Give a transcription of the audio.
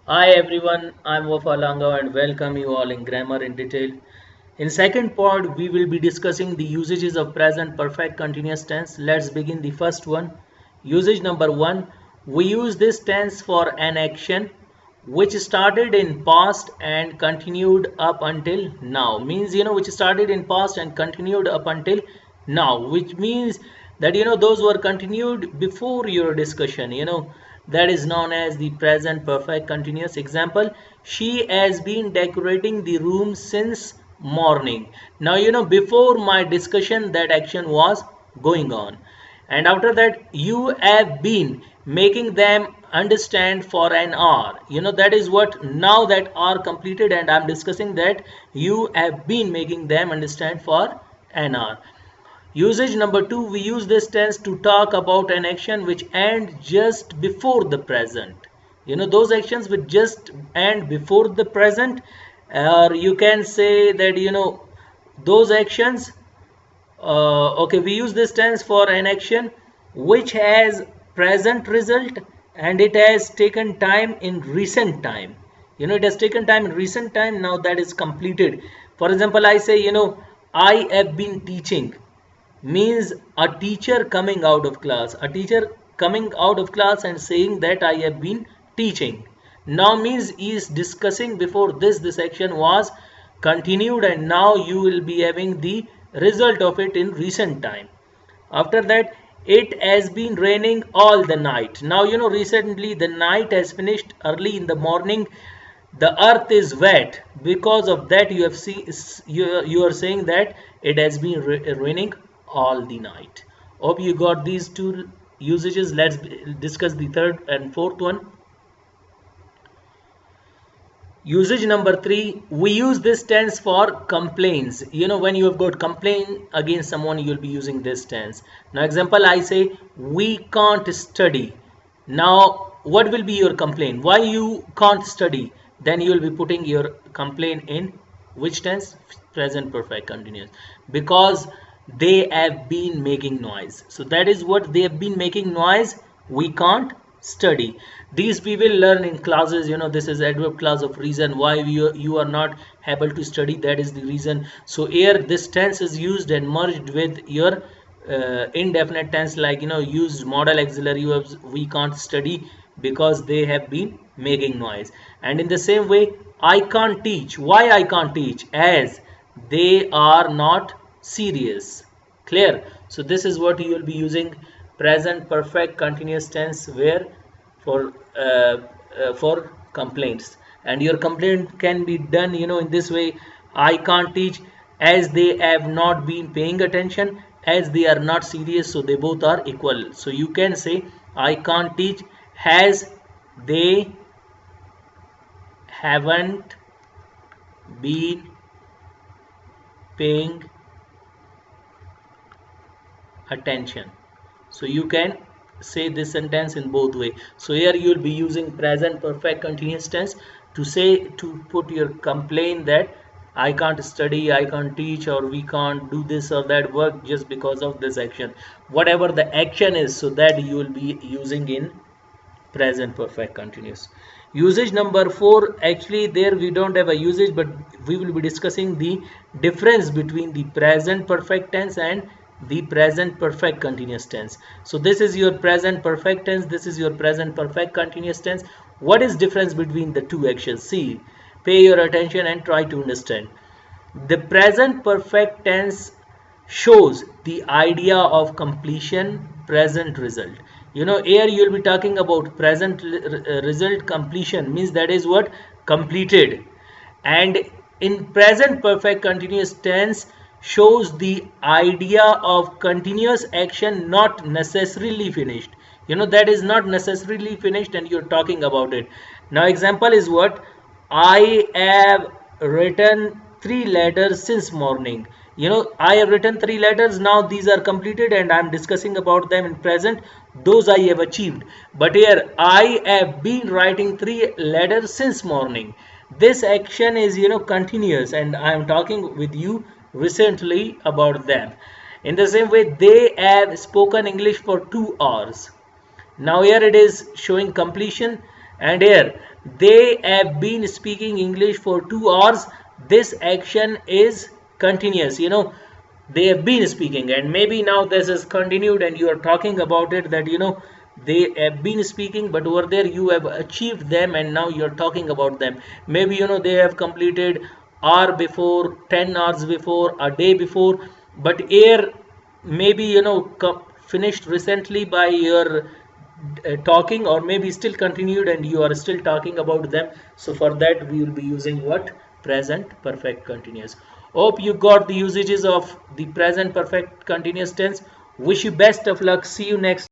Hi everyone, I'm Wafa Langa and welcome you all in Grammar in Detail. In second part, we will be discussing the usages of present perfect continuous tense. Let's begin the first one. Usage number one, we use this tense for an action which started in past and continued up until now. Means, which started in past and continued up until now, which means that, those were continued before your discussion, that is known as the present perfect continuous. Example, she has been decorating the room since morning. Now, before my discussion, that action was going on, and after that you have been making them understand for an hour. That is what now that are completed, and I'm discussing that you have been making them understand for an hour. Usage number two, we use this tense to talk about an action which ends just before the present. Those actions which just end before the present, or you can say that, those actions. Okay, we use this tense for an action which has present result and it has taken time in recent time. It has taken time in recent time. Now that is completed. For example, I say, I have been teaching, means a teacher coming out of class, a teacher coming out of class and saying that I have been teaching. Now means he is discussing. Before this action was continued and now you will be having the result of it in recent time. After that, it has been raining all the night. Now, recently the night has finished early in the morning. The earth is wet. Because of that, you have seen, you are saying that it has been raining all the night. Hope you got these two usages. Let's discuss the third and fourth one. Usage number three, we use this tense for complaints. When you have got complaint against someone, you'll be using this tense. Now, example, I say, we can't study. Now, what will be your complaint? Why you can't study? Then you will be putting your complaint in which tense? Present perfect continuous. Because they have been making noise. So that is what they have been making noise. We can't study. These people learn in classes. This is adverb clause of reason why you are not able to study. That is the reason. So here this tense is used and merged with your indefinite tense, like used modal auxiliary verbs. We can't study because they have been making noise. And in the same way, I can't teach. Why I can't teach? As they are not serious. Clear? So this is what you will be using present perfect continuous tense where for complaints. And your complaint can be done in this way. I can't teach as they have not been paying attention, as they are not serious, so they both are equal. So you can say I can't teach as they haven't been paying attention. So you can say this sentence in both way. So here you will be using present perfect continuous tense to say, to put your complaint that I can't study, I can't teach, or we can't do this or that work just because of this action. Whatever the action is, so that you will be using in present perfect continuous. Usage number four, actually there we don't have a usage, but we will be discussing the difference between the present perfect tense and the present perfect continuous tense. So this is your present perfect tense, this is your present perfect continuous tense. What is difference between the two actions? See, pay your attention and try to understand. The present perfect tense shows the idea of completion, present result. Here you will be talking about present result. Completion means that is what completed, and in present perfect continuous tense shows the idea of continuous action not necessarily finished. That is not necessarily finished and you're talking about it. Now example is what? I have written 3 letters since morning. I have written 3 letters. Now these are completed and I'm discussing about them in present. Those I have achieved. But here I have been writing 3 letters since morning. This action is continuous and I am talking with you recently about them. In the same way, they have spoken English for 2 hours. Now here it is showing completion. And here, they have been speaking English for 2 hours. This action is continuous. They have been speaking, and maybe now this is continued and you are talking about it, that they have been speaking, but over there you have achieved them and now you're talking about them. Maybe they have completed hour before, 10 hours before, a day before, but here maybe finished recently by your talking, or maybe still continued and you are still talking about them. So for that we will be using what? Present perfect continuous. Hope you got the usages of the present perfect continuous tense. Wish you best of luck. See you next